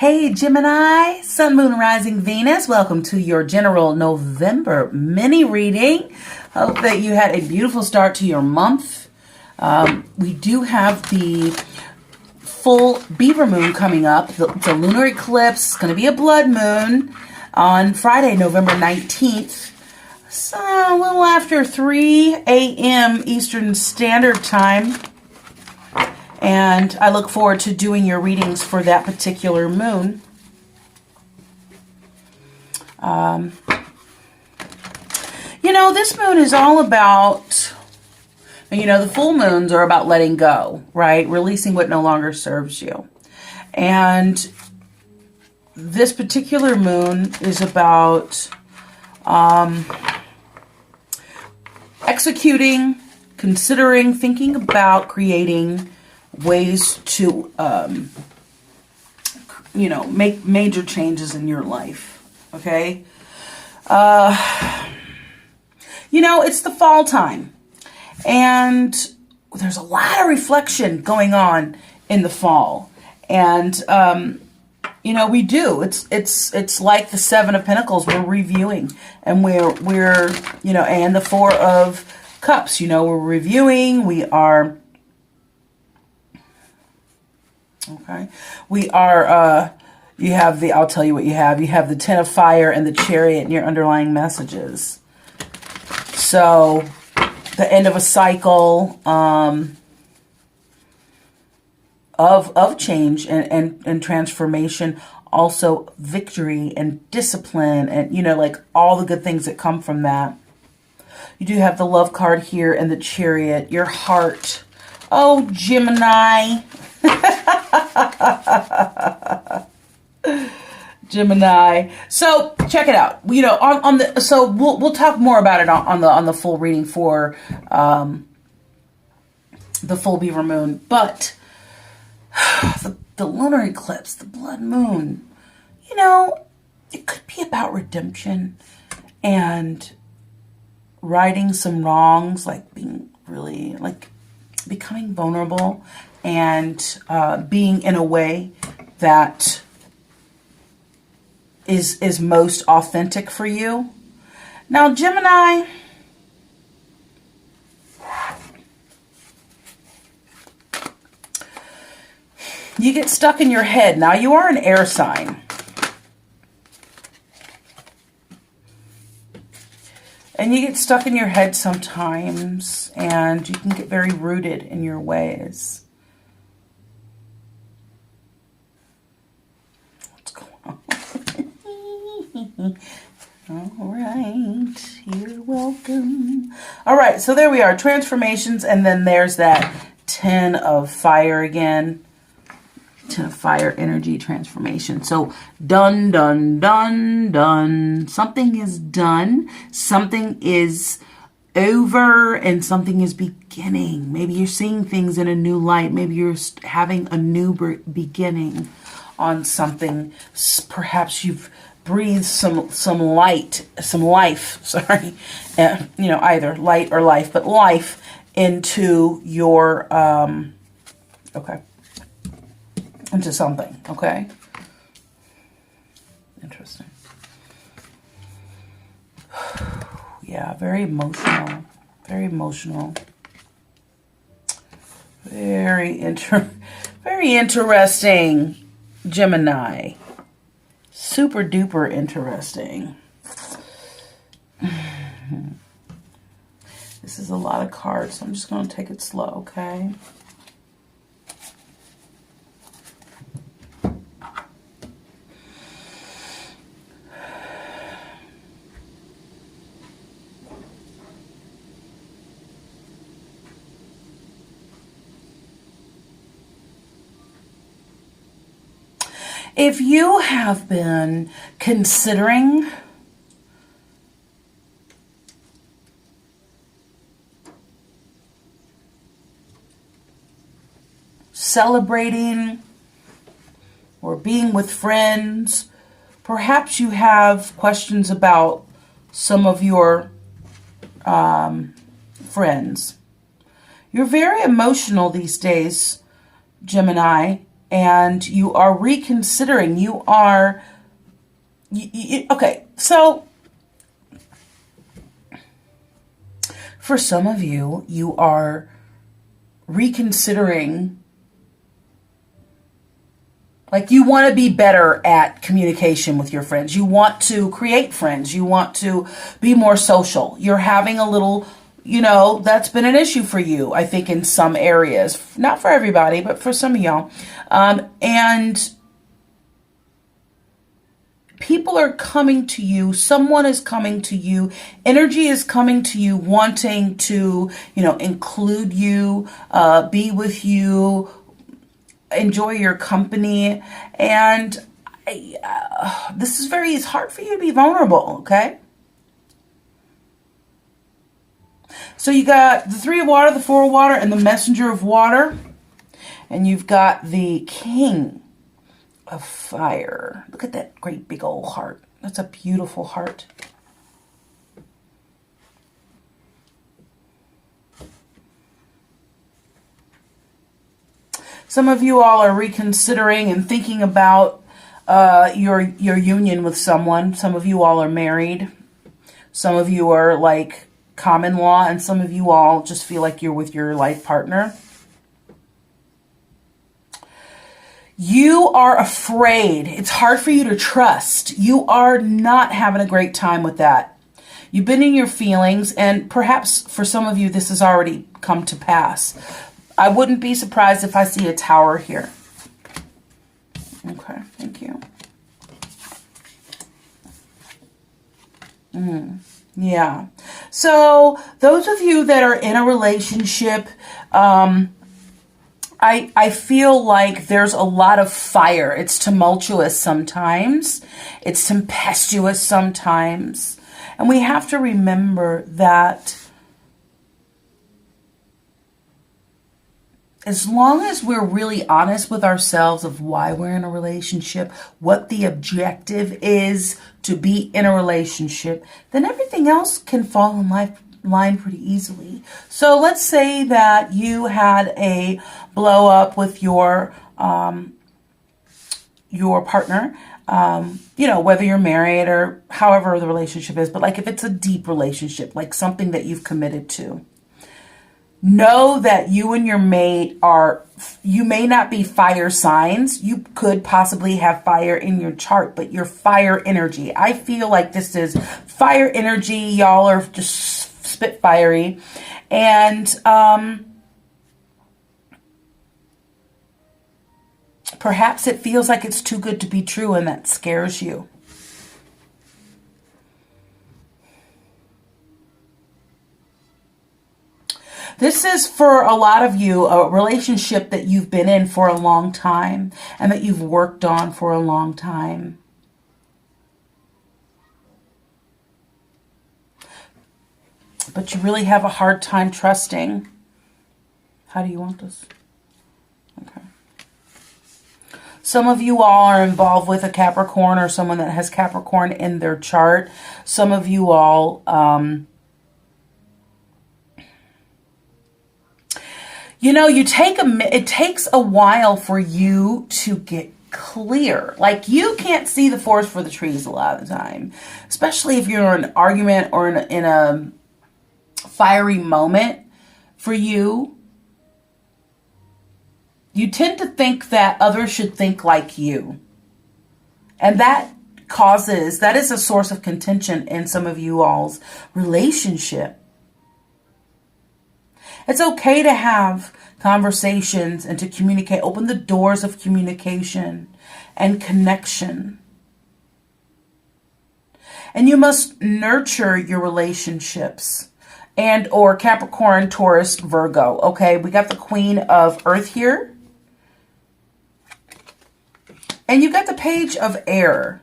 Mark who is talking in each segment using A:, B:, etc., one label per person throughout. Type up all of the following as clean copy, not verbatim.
A: Hey Gemini, Sun, Moon, Rising, Venus. Welcome to your general November mini reading. Hope that you had a beautiful start to your month. We do have the full Beaver moon coming up. It's a lunar eclipse. It's going to be a blood moon on Friday, November 19th. So a little after 3 a.m. Eastern Standard Time. And I look forward to doing your readings for that particular moon. This moon is all about, the full moons are about letting go, right? Releasing what no longer serves you. And this particular moon is about executing, considering, thinking about creating ways to, make major changes in your life, okay? It's the fall time, and there's a lot of reflection going on in the fall, and, we do. It's like the Seven of Pentacles. We're reviewing, and we're and the Four of Cups. We're reviewing. We are. Okay. We are, you have the, I'll tell you what you have. You have the Ten of Fire and the Chariot in your underlying messages. So, the end of a cycle of change and transformation. Also, victory and discipline and, like all the good things that come from that. You do have the Love card here and the Chariot. Your heart. Oh, Gemini. Gemini. So check it out. So we'll talk more about it on the full reading for the full Beaver moon. But the lunar eclipse, the blood moon, it could be about redemption and righting some wrongs, like being really becoming vulnerable and being in a way that is most authentic for you. Now, Gemini, you get stuck in your head. Now, you are an air sign. And you get stuck in your head sometimes, and you can get very rooted in your ways. What's going on? All right, you're welcome. All right, so there we are, transformations, and then there's that Ten of Fire again. Ten of Fire energy transformation. So done, done, done, done. Something is done. Something is over and something is beginning. Maybe you're seeing things in a new light. Maybe you're having a new beginning on something. Perhaps you've breathed some light, some life, sorry. Either light or life, but life into your, into something, okay? Interesting. Yeah, very emotional. Very emotional. Very interesting, Gemini. Super duper interesting. This is a lot of cards, so I'm just going to take it slow, okay? If you have been considering celebrating or being with friends, perhaps you have questions about some of your friends. You're very emotional these days, Gemini, and you are reconsidering. You are, okay, so for some of you, you are reconsidering. Like, you want to be better at communication with your friends. You want to create friends. You want to be more social. You're having a little, that's been an issue for you, I think, in some areas. Not for everybody, but for some of y'all. And people are coming to you. Someone is coming to you. Energy is coming to you, wanting to, include you, be with you, enjoy your company. And it's hard for you to be vulnerable, okay? So you got the 3 of water, the 4 of water, and the messenger of water. And you've got the king of fire. Look at that great big old heart. That's a beautiful heart. Some of you all are reconsidering and thinking about your union with someone. Some of you all are married. Some of you are like common law, and some of you all just feel like you're with your life partner. You are afraid. It's hard for you to trust. You are not having a great time with that. You've been in your feelings, and perhaps for some of you, this has already come to pass. I wouldn't be surprised if I see a tower here. Okay, thank you. Yeah. So those of you that are in a relationship, I feel like there's a lot of fire. It's tumultuous sometimes. It's tempestuous sometimes. And we have to remember that as long as we're really honest with ourselves of why we're in a relationship, what the objective is to be in a relationship, then everything else can fall in line pretty easily. So let's say that you had a blow up with your partner, whether you're married or however the relationship is, but like if it's a deep relationship, like something that you've committed to, know that you and your mate you may not be fire signs. You could possibly have fire in your chart, but your fire energy. I feel like this is fire energy. Y'all are just spit fiery. And perhaps it feels like it's too good to be true, and that scares you. This is, for a lot of you, a relationship that you've been in for a long time and that you've worked on for a long time. But you really have a hard time trusting. How do you want this? Okay. Some of you all are involved with a Capricorn or someone that has Capricorn in their chart. Some of you all... it takes a while for you to get clear. Like, you can't see the forest for the trees a lot of the time, especially if you're in an argument or in a fiery moment for you. You tend to think that others should think like you. And that is a source of contention in some of you all's relationship. It's okay to have conversations and to communicate, open the doors of communication and connection. And you must nurture your relationships, and or Capricorn, Taurus, Virgo. Okay, we got the Queen of Earth here. And you got the Page of Air.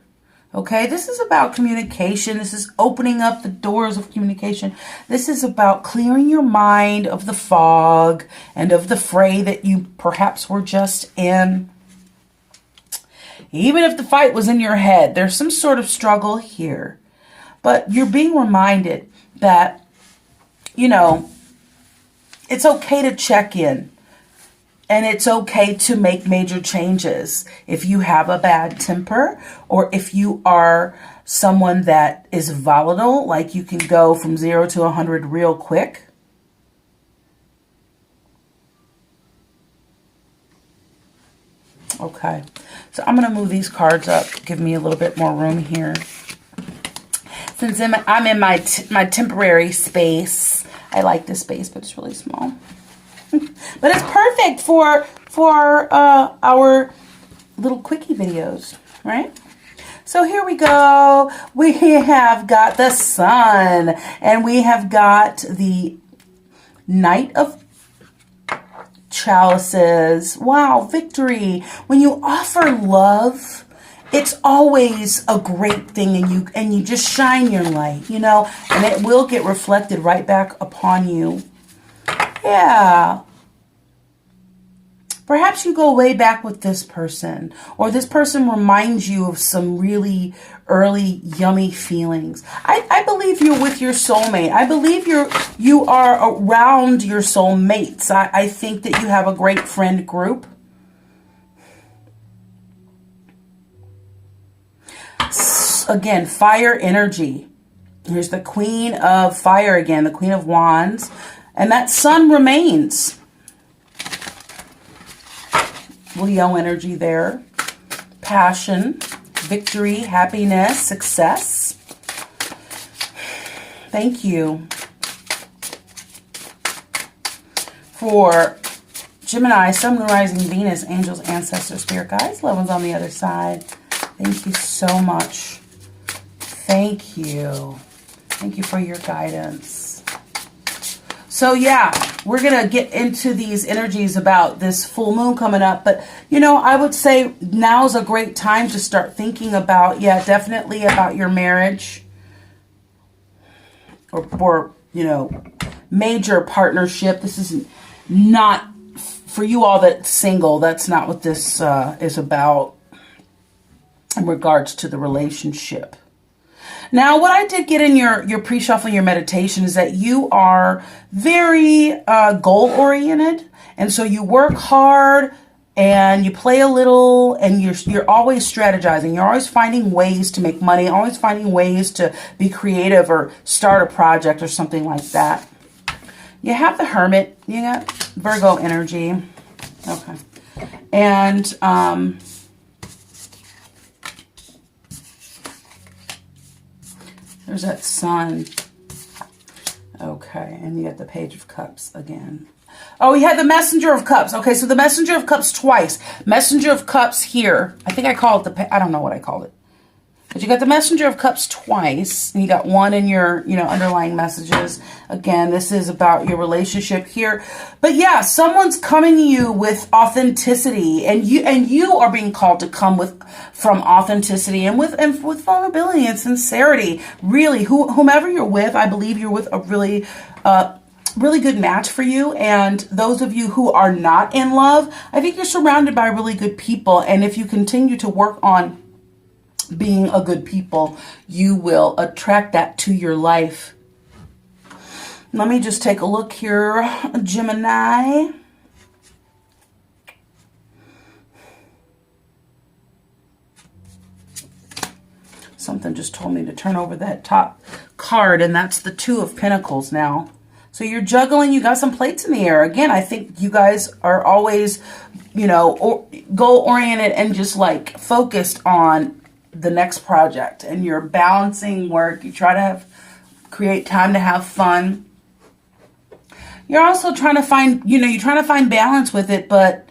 A: Okay, this is about communication. This is opening up the doors of communication. This is about clearing your mind of the fog and of the fray that you perhaps were just in. Even if the fight was in your head, there's some sort of struggle here. But you're being reminded that, it's okay to check in And it's okay to make major changes. If you have a bad temper, or if you are someone that is volatile, like you can go from 0 to 100 real quick. Okay, so I'm going to move these cards up, give me a little bit more room here. Since I'm in my temporary space. I like this space, but it's really small. But it's perfect for our little quickie videos, right? So here we go. We have got the Sun, and we have got the Knight of Chalices. Wow, victory. When you offer love, it's always a great thing, and you just shine your light, you know, and it will get reflected right back upon you. Yeah. Perhaps you go way back with this person, or this person reminds you of some really early yummy feelings. I believe you're with your soulmate. I believe you are around your soulmates. I think that you have a great friend group. Again, fire energy. Here's the Queen of Fire again, the Queen of Wands. And that Sun remains. Leo energy there. Passion, victory, happiness, success. Thank you. For Gemini, Sun, Moon, Rising, Venus, angels, ancestors, spirit guides, loved ones on the other side. Thank you so much. Thank you. Thank you for your guidance. So yeah, we're going to get into these energies about this full moon coming up. But, you know, I would say now's a great time to start thinking about, yeah, definitely about your marriage. Or you know, major partnership. This is not, for you all that's single, that's not what this is about in regards to the relationship. Now, what I did get in your pre-shuffle, your meditation, is that you are very goal-oriented. And so you work hard and you play a little, and you're always strategizing. You're always finding ways to make money, always finding ways to be creative or start a project or something like that. You have the Hermit. You got Virgo energy. Okay. And there's that Sun. Okay, and you got the Page of Cups again. Oh, we had the Messenger of Cups. Okay, so the Messenger of Cups twice. Messenger of Cups here. I think I called it I don't know what I called it. But you got the Messenger of Cups twice, and you got one in your, you know, underlying messages. Again, this is about your relationship here. But yeah, someone's coming to you with authenticity, and you are being called to come from authenticity and with vulnerability and sincerity. Really, whomever you're with, I believe you're with a really really good match for you. And those of you who are not in love, I think you're surrounded by really good people. And if you continue to work on being a good people, you will attract that to your life. Let me just take a look here, Gemini. Something just told me to turn over that top card, and that's the Two of Pentacles now. So you're juggling, you got some plates in the air. Again, I think you guys are always, you know, goal-oriented and just like focused on the next project, and you're balancing work. You try to create time to have fun. You're also trying to find, you know, you're trying to find balance with it, but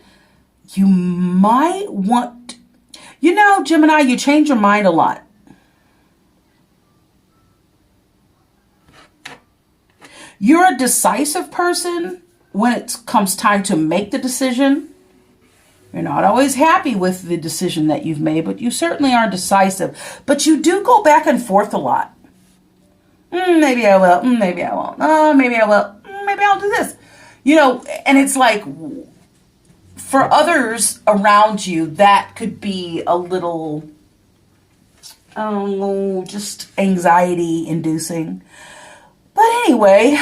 A: you might want, you know, Gemini, you change your mind a lot. You're a decisive person when it comes time to make the decision. You're not always happy with the decision that you've made, but you certainly are decisive. But you do go back and forth a lot. Maybe I will. Maybe I won't. Maybe I will. Maybe I'll do this. You know, and it's like, for others around you, that could be a little, just anxiety inducing. But anyway,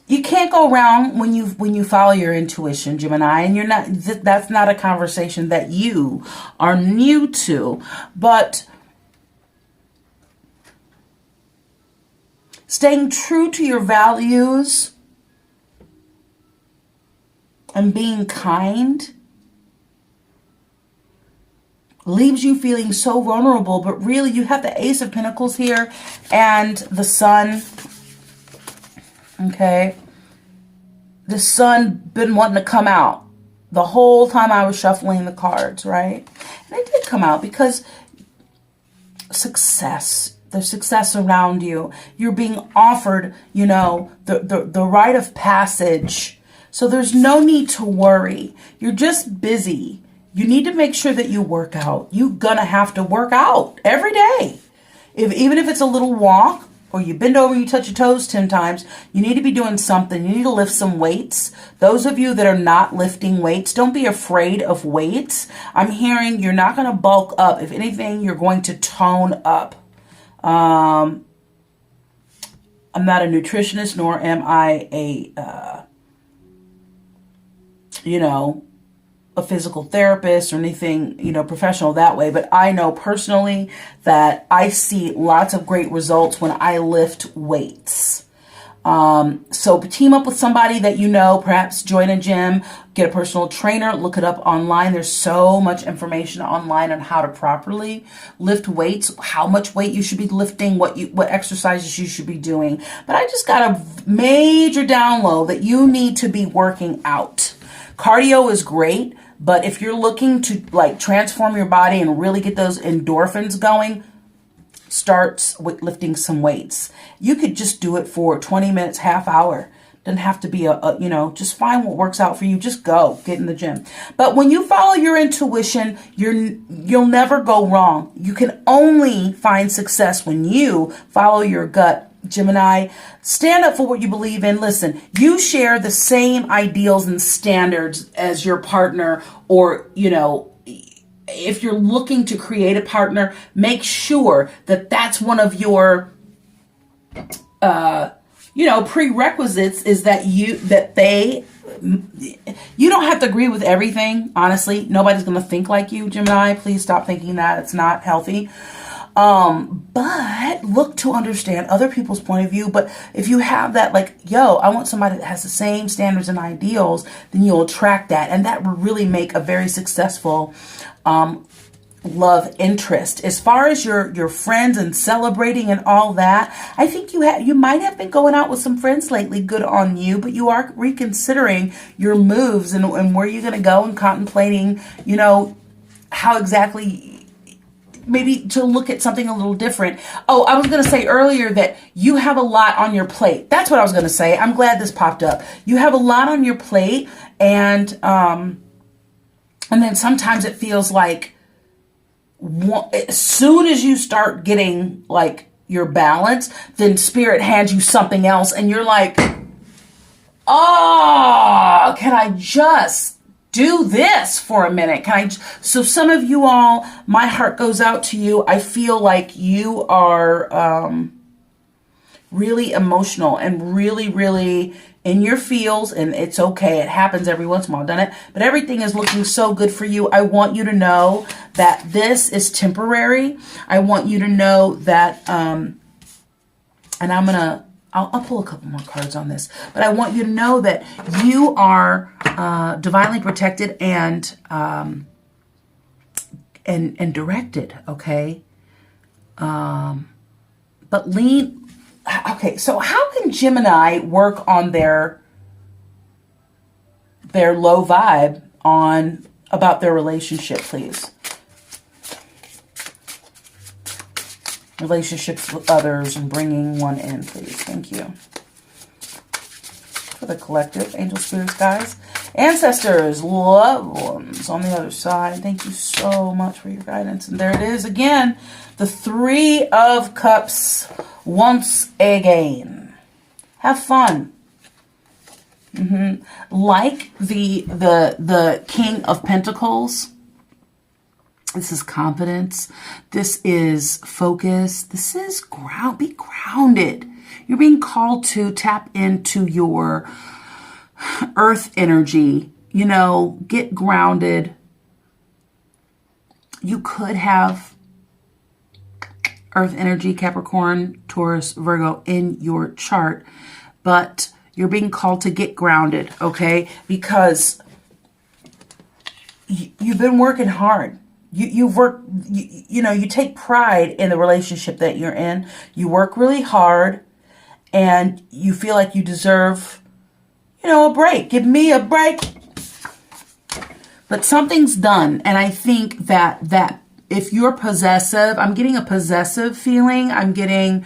A: you can't go wrong when you follow your intuition, Gemini, and you're not, that's not a conversation that you are new to, but staying true to your values and being kind leaves you feeling so vulnerable, but really you have the Ace of Pentacles here and the Sun. Okay, the Sun been wanting to come out the whole time I was shuffling the cards, right? And it did come out because success, there's success around you. You're being offered, you know, the rite of passage. So there's no need to worry. You're just busy. You need to make sure that you work out. You're gonna have to work out every day. Even if it's a little walk, or you bend over, you touch your toes 10 times, you need to be doing something. You need to lift some weights. Those of you that are not lifting weights, don't be afraid of weights. I'm hearing you're not going to bulk up. If anything, you're going to tone up. I'm not a nutritionist, nor am I a, a physical therapist or anything, professional that way. But I know personally that I see lots of great results when I lift weights. So team up with somebody that perhaps join a gym, get a personal trainer, look it up online. There's so much information online on how to properly lift weights, how much weight you should be lifting, what exercises you should be doing. But I just got a major download that you need to be working out. Cardio is great, but if you're looking to transform your body and really get those endorphins going, start with lifting some weights. You could just do it for 20 minutes, half hour. Doesn't have to be just find what works out for you. Just go, get in the gym. But when you follow your intuition, you'll never go wrong. You can only find success when you follow your gut. Gemini, stand up for what you believe in. Listen, you share the same ideals and standards as your partner, or, if you're looking to create a partner, make sure that that's one of your, prerequisites is that you don't have to agree with everything. Honestly, nobody's going to think like you, Gemini. Please stop thinking that. It's not healthy. But look to understand other people's point of view. But if you have that, I want somebody that has the same standards and ideals, then you'll attract that. And that will really make a very successful, love interest. As far as your friends and celebrating and all that, I think you might have been going out with some friends lately. Good on you, but you are reconsidering your moves and where you're going to go and contemplating, how exactly, maybe to look at something a little different. Oh, I was going to say earlier that you have a lot on your plate. That's what I was going to say. I'm glad this popped up. You have a lot on your plate, and then sometimes it feels like as soon as you start getting your balance, then Spirit hands you something else, and you're like, oh, can I just do this for a minute? So some of you all, my heart goes out to you. I feel like you are really emotional and really, really in your feels, and it's okay. It happens every once in a while, doesn't it? But everything is looking so good for you. I want you to know that this is temporary. I want you to know that, and I'll pull a couple more cards on this, but I want you to know that you are divinely protected and directed. Okay. But okay. So how can Gemini work on their low vibe about their relationship, please? Relationships with others and bringing one in, please. Thank you. For the collective, angel spirits, guys, ancestors, loved ones on the other side. Thank you so much for your guidance. And there it is again, the Three of Cups once again. Have fun. Like the King of Pentacles. This is confidence. This is focus. This is be grounded. You're being called to tap into your earth energy, you know, get grounded. You could have earth energy, Capricorn, Taurus, Virgo in your chart, but you're being called to get grounded, okay? Because you've been working hard. You've worked, you know, you take pride in the relationship that you're in. You work really hard and you feel like you deserve, you know, a break. Give me a break. But something's done. And I think that if you're possessive, I'm getting a possessive feeling. I'm getting,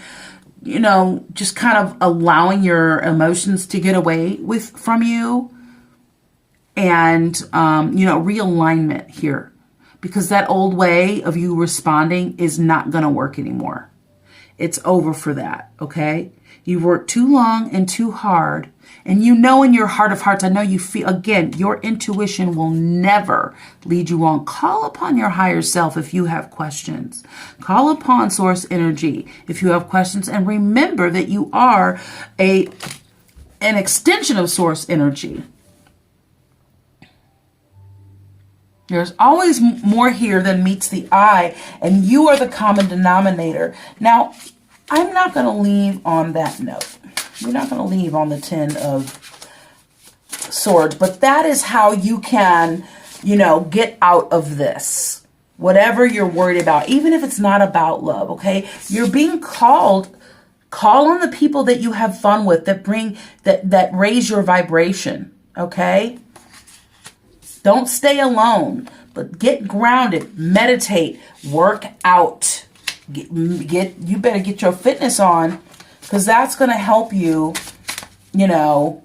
A: you know, just kind of allowing your emotions to get away from you. And, you know, realignment here. Because that old way of you responding is not going to work anymore. It's over for that, okay? You've worked too long and too hard. And you know in your heart of hearts, I know you feel, again, your intuition will never lead you wrong. Call upon your higher self if you have questions. Call upon source energy if you have questions. And remember that you are an extension of source energy. There's always more here than meets the eye, and you are the common denominator. Now, I'm not going to leave on that note. We're not going to leave on the 10 of Swords, but that is how you can, you know, get out of this. Whatever you're worried about, even if it's not about love, okay? You're being called. Call on the people that you have fun with, that raise your vibration, okay? Don't stay alone, but get grounded, meditate, work out. You better get your fitness on, because that's going to help you, you know,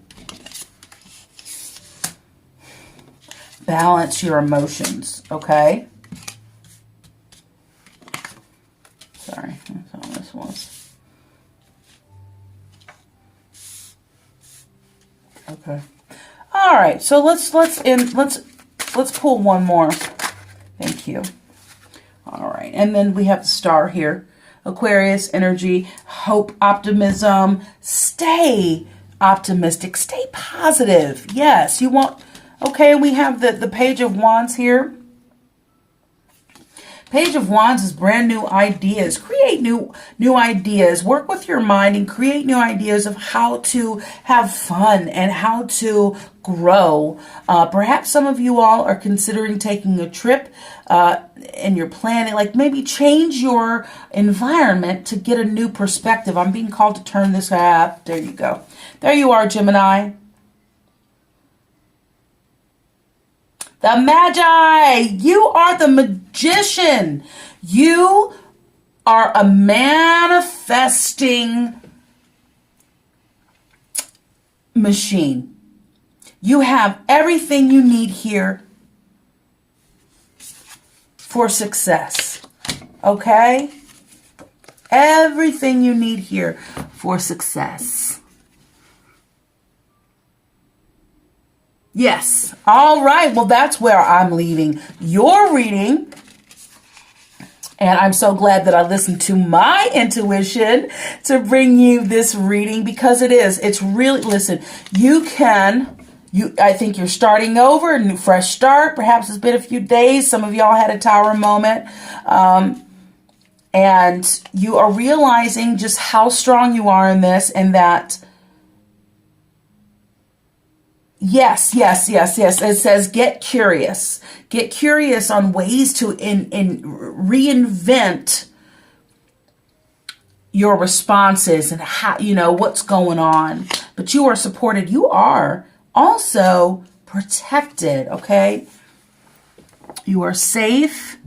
A: balance your emotions, okay? Sorry, that's all this was. Okay. All right, so let's pull one more. Thank you. All right, and then we have the star here. Aquarius energy, hope, optimism. Stay optimistic. Stay positive. Yes, you want. Okay, we have the Page of Wands here. Page of Wands is brand new ideas. Create new ideas. Work with your mind and create new ideas of how to have fun and how to grow. Perhaps some of you all are considering taking a trip and you're planning, like maybe change your environment to get a new perspective. I'm being called to turn this up. There you go. There you are, Gemini. The Magi, you are the magician. You are a manifesting machine. You have everything you need here for success. Okay? Everything you need here for success. Yes. All right. Well, that's where I'm leaving your reading. And I'm so glad that I listened to my intuition to bring you this reading, because it's really, listen, I think you're starting over, a new fresh start. Perhaps it's been a few days. Some of y'all had a tower moment. And you are realizing just how strong you are in this, and that Yes. It says get curious. Get curious on ways to reinvent your responses and how, you know, what's going on. But you are supported. You are also protected, okay? You are safe.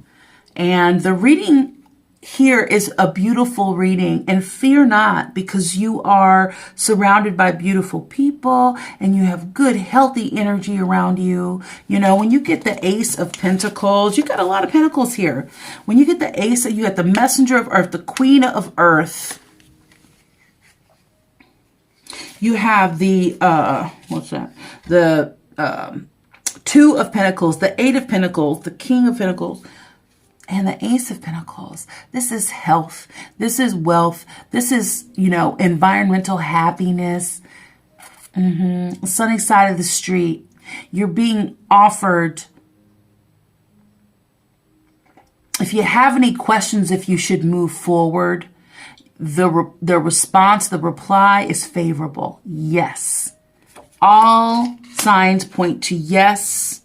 A: And the reading here is a beautiful reading, and fear not, because you are surrounded by beautiful people and you have good, healthy energy around you. You know, when you get the Ace of Pentacles, you got a lot of pentacles here. When you get the Ace, you get the Messenger of Earth, the Queen of Earth. You have the, what's that? The Two of Pentacles, the Eight of Pentacles, the King of Pentacles. And the Ace of Pentacles. This is health. This is wealth. This is, environmental happiness. Sunny side of the street. You're being offered. If you have any questions, if you should move forward, the response, the reply is favorable. Yes. All signs point to yes.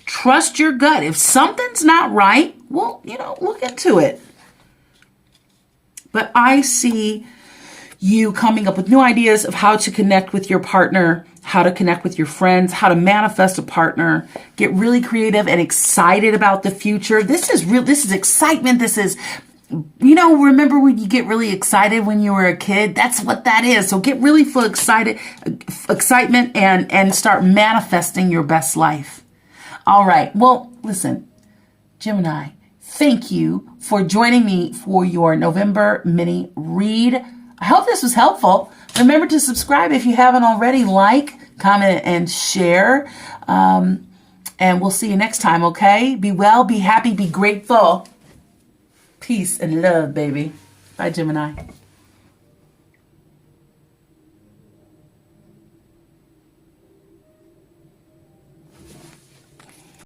A: Trust your gut. If something's not right, well, look into it. But I see you coming up with new ideas of how to connect with your partner, how to connect with your friends, how to manifest a partner, get really creative and excited about the future. This is real. This is excitement. This is, remember when you get really excited when you were a kid? That's what that is. So get really full excitement and start manifesting your best life. All right. Well, listen, Gemini, thank you for joining me for your November mini read. I hope this was helpful. Remember to subscribe if you haven't already. Like, comment, and share. And we'll see you next time, okay? Be well, be happy, be grateful. Peace and love, baby. Bye, Gemini.